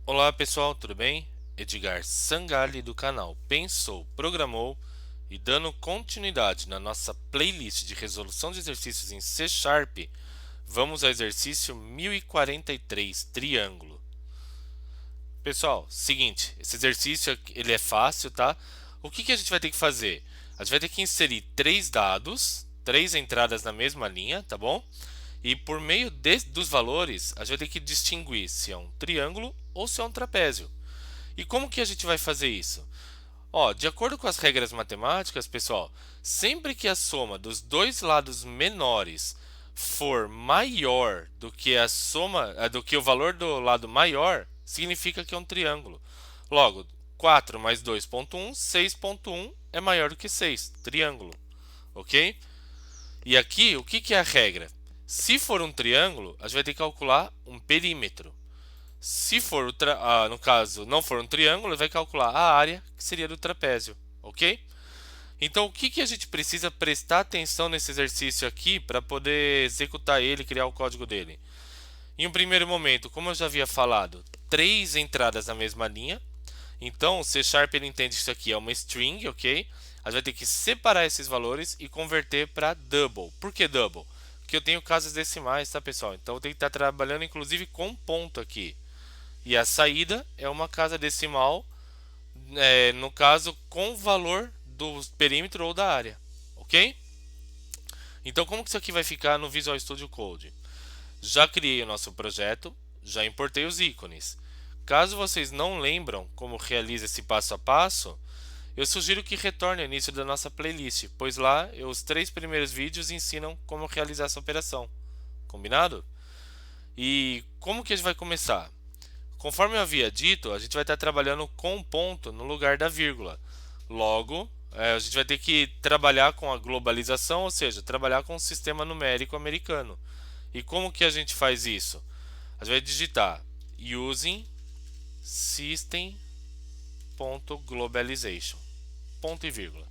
Olá pessoal, tudo bem? Edgar Sangalli do canal Pensou, Programou e dando continuidade na nossa playlist de resolução de exercícios em C Sharp, vamos ao exercício 1043, triângulo. Pessoal, seguinte, esse exercício ele é fácil, tá? O que a gente vai ter que fazer? A gente vai ter que inserir três dados, três entradas na mesma linha, tá bom? E por meio dos valores, a gente vai ter que distinguir se é um triângulo ou se é um trapézio. E como que a gente vai fazer isso? Ó, de acordo com as regras matemáticas, pessoal, sempre que a soma dos dois lados menores for maior do que a soma, do que o valor do lado maior, significa que é um triângulo. Logo, 4 mais 2,1, 6,1 é maior do que 6, triângulo, ok? E aqui, o que é a regra? Se for um triângulo, a gente vai ter que calcular um perímetro. Se for, no caso, não for um triângulo, ele vai calcular a área, que seria do trapézio, ok? Então, o que a gente precisa prestar atenção nesse exercício aqui para poder executar ele e criar o código dele? Em um primeiro momento, como eu já havia falado, três entradas na mesma linha. Então, o C Sharp ele entende que isso aqui é uma string, ok? A gente vai ter que separar esses valores e converter para double. Por que double? Porque eu tenho casas decimais, tá, pessoal? Então, eu tenho que estar trabalhando inclusive com ponto aqui. E a saída é uma casa decimal, no caso, com o valor do perímetro ou da área, ok? Então, como que isso aqui vai ficar no Visual Studio Code? Já criei o nosso projeto, já importei os ícones. Caso vocês não lembram como realiza esse passo a passo, eu sugiro que retorne ao início da nossa playlist, pois lá os três primeiros vídeos ensinam como realizar essa operação. Combinado? E como que a gente vai começar? Conforme eu havia dito, a gente vai estar trabalhando com um ponto no lugar da vírgula. Logo, a gente vai ter que trabalhar com a globalização, ou seja, trabalhar com o sistema numérico americano. E como que a gente faz isso? A gente vai digitar using system.globalization, ponto e vírgula.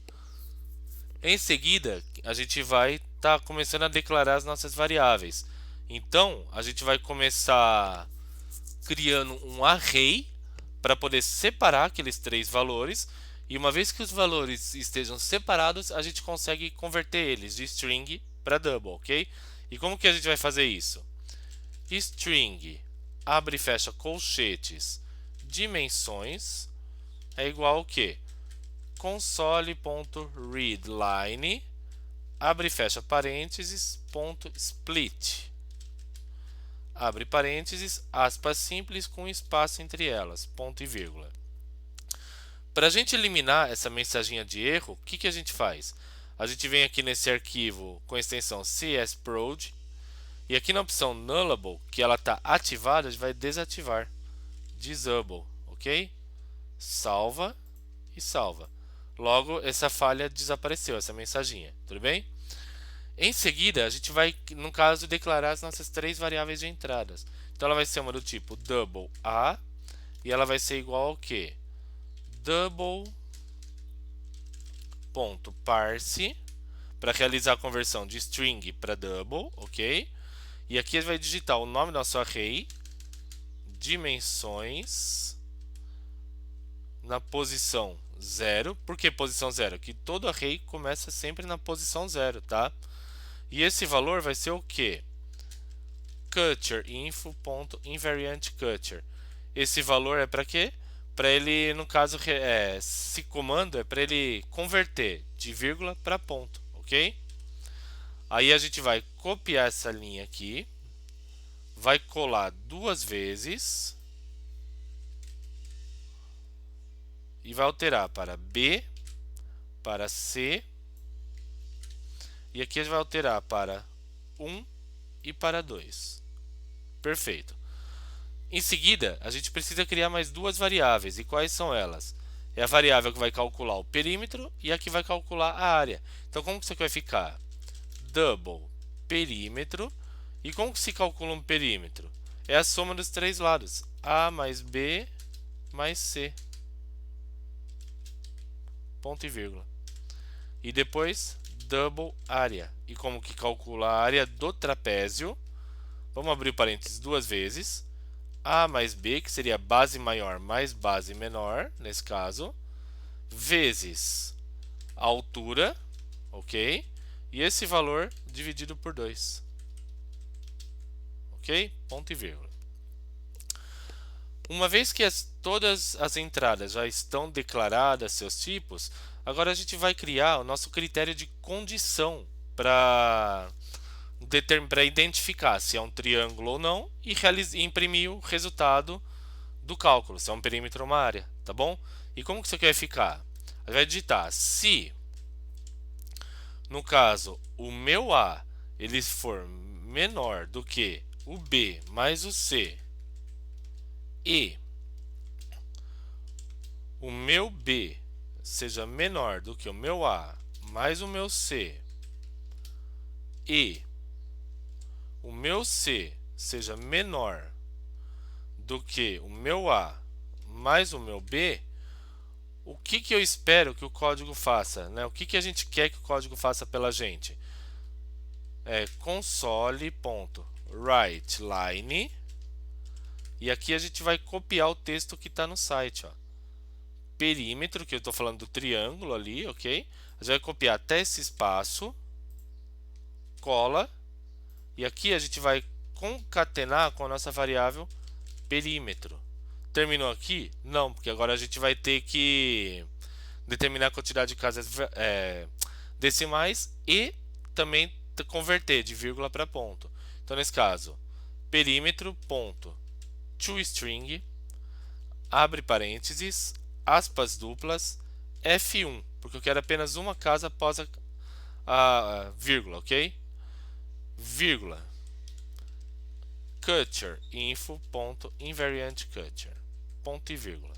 Em seguida, a gente vai estar começando a declarar as nossas variáveis. Então, a gente vai começar criando um array para poder separar aqueles três valores. E uma vez que os valores estejam separados, a gente consegue converter eles de string para double, ok? E como que a gente vai fazer isso? String, abre e fecha colchetes, dimensões, é igual ao que? Console.readline, abre e fecha parênteses, ponto split. Abre parênteses, aspas simples com espaço entre elas, ponto e vírgula. Para a gente eliminar essa mensaginha de erro, o que a gente faz? A gente vem aqui nesse arquivo com a extensão csprod e aqui na opção nullable, que ela está ativada, a gente vai desativar. Disable, ok? Salva e salva. Logo, essa falha desapareceu, essa mensaginha, tudo bem? Em seguida, a gente vai, no caso, declarar as nossas três variáveis de entradas. Então, ela vai ser uma do tipo double A e ela vai ser igual ao que? Double.parse para realizar a conversão de string para double, ok? E aqui ele vai digitar o nome do nosso array, dimensões, na posição 0. Por que posição 0? Que todo array começa sempre na posição 0, tá? E esse valor vai ser o que? Culture.info.invariantCulture. Esse valor é para quê? Para ele, no caso, esse comando é para ele converter de vírgula para ponto, ok? Aí a gente vai copiar essa linha aqui, vai colar duas vezes e vai alterar para B, para C, e aqui a gente vai alterar para 1 e para 2. Perfeito. Em seguida, a gente precisa criar mais duas variáveis. E quais são elas? É a variável que vai calcular o perímetro e a que vai calcular a área. Então, como que isso aqui vai ficar? Double perímetro. E como que se calcula um perímetro? É a soma dos três lados. A mais B mais C. Ponto e vírgula. E depois, double área. E como que calcula a área do trapézio? Vamos abrir o parênteses duas vezes. A mais B, que seria base maior mais base menor, nesse caso, vezes a altura, ok? E esse valor dividido por 2, ok? Ponto e vírgula. Uma vez que todas as entradas já estão declaradas seus tipos, agora a gente vai criar o nosso critério de condição para identificar se é um triângulo ou não e imprimir o resultado do cálculo, se é um perímetro ou uma área, tá bom? E como que isso aqui vai ficar? A gente vai digitar se, no caso, o meu A ele for menor do que o B mais o C e o meu B seja menor do que o meu A mais o meu C e o meu C seja menor do que o meu A mais o meu B, o que eu espero que o código faça, né? O que a gente quer que o código faça pela gente? É console.writeLine, e aqui a gente vai copiar o texto que está no site, ó. Perímetro, que eu estou falando do triângulo ali, ok? A gente vai copiar até esse espaço, cola, e aqui a gente vai concatenar com a nossa variável perímetro. Terminou aqui? Não, porque agora a gente vai ter que determinar a quantidade de casas decimais e também converter de vírgula para ponto. Então, nesse caso, perímetro ponto toString, abre parênteses, aspas duplas, F1, porque eu quero apenas uma casa após a vírgula, ok? Vírgula, Couture info.invariantCouture, ponto e vírgula.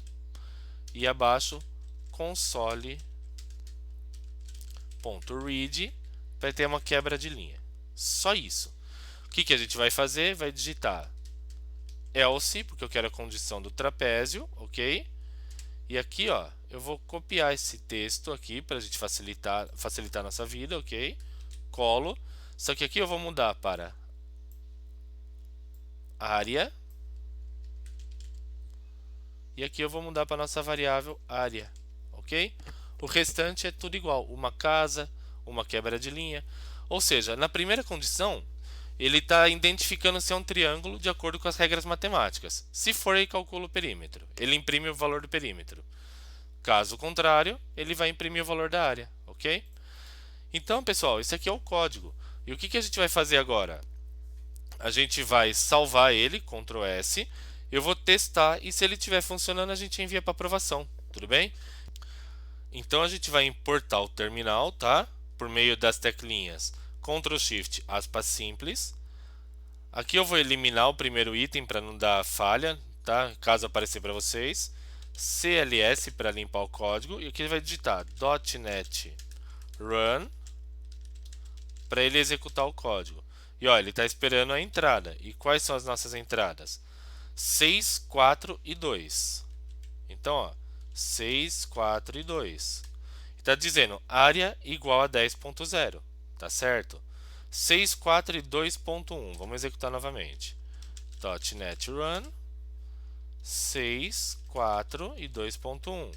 E abaixo, console.read, vai ter uma quebra de linha. Só isso. O que a gente vai fazer? Vai digitar else, porque eu quero a condição do trapézio, ok? E aqui, ó, eu vou copiar esse texto aqui para a gente facilitar a nossa vida, ok? Colo. Só que aqui eu vou mudar para área. E aqui eu vou mudar para a nossa variável área, ok? O restante é tudo igual, uma casa, uma quebra de linha. Ou seja, na primeira condição, ele está identificando se é um triângulo de acordo com as regras matemáticas. Se for, ele calcula o perímetro. Ele imprime o valor do perímetro. Caso contrário, ele vai imprimir o valor da área, ok? Então, pessoal, esse aqui é o código. E o que a gente vai fazer agora? A gente vai salvar ele, Ctrl S. Eu vou testar e se ele estiver funcionando, a gente envia para aprovação, tudo bem? Então a gente vai importar o terminal, tá? Por meio das teclinhas Ctrl Shift, aspas simples. Aqui eu vou eliminar o primeiro item para não dar falha, tá? Caso aparecer para vocês. CLS para limpar o código. E aqui ele vai digitar .NET Run para ele executar o código. E ó, ele está esperando a entrada. E quais são as nossas entradas? 6, 4 e 2. Então, ó, 6, 4 e 2. Está dizendo área igual a 10.0, tá certo? 6, 4 e 2.1. Vamos executar novamente. .NET Run 6, 4 e 2.1.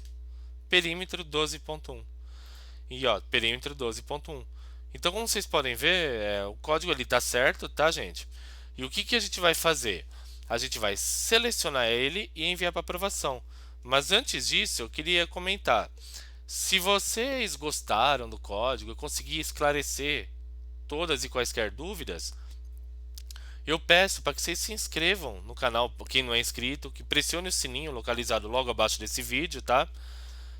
Perímetro 12.1. E ó, perímetro 12.1. Então, como vocês podem ver, o código ali está certo, tá, gente? E o que a gente vai fazer? A gente vai selecionar ele e enviar para aprovação. Mas antes disso, eu queria comentar. Se vocês gostaram do código, eu consegui esclarecer todas e quaisquer dúvidas, eu peço para que vocês se inscrevam no canal, quem não é inscrito, que pressione o sininho localizado logo abaixo desse vídeo, tá?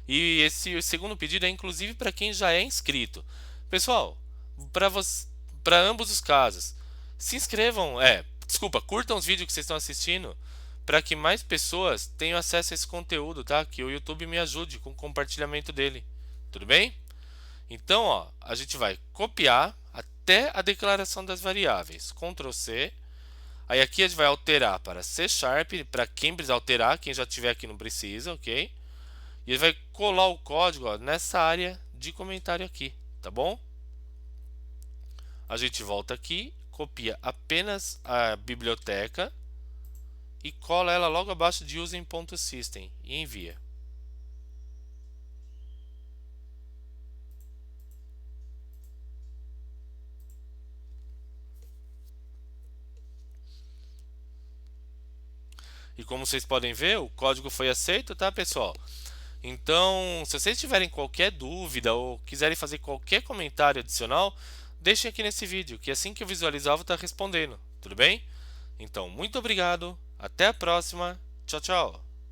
E esse segundo pedido é inclusive para quem já é inscrito. Pessoal, para ambos os casos, se inscrevam, curtam os vídeos que vocês estão assistindo para que mais pessoas tenham acesso a esse conteúdo, tá? Que o YouTube me ajude com o compartilhamento dele. Tudo bem? Então, ó, a gente vai copiar até a declaração das variáveis. Ctrl C. Aí aqui a gente vai alterar para C#, para quem precisar alterar, quem já tiver aqui não precisa, ok? E ele vai colar o código, ó, nessa área de comentário aqui, tá bom? A gente volta aqui, copia apenas a biblioteca e cola ela logo abaixo de using.system e envia. E como vocês podem ver, o código foi aceito, tá, pessoal? Então, se vocês tiverem qualquer dúvida ou quiserem fazer qualquer comentário adicional, deixem aqui nesse vídeo, que assim que eu visualizar eu vou estar respondendo, tudo bem? Então, muito obrigado, até a próxima, tchau, tchau!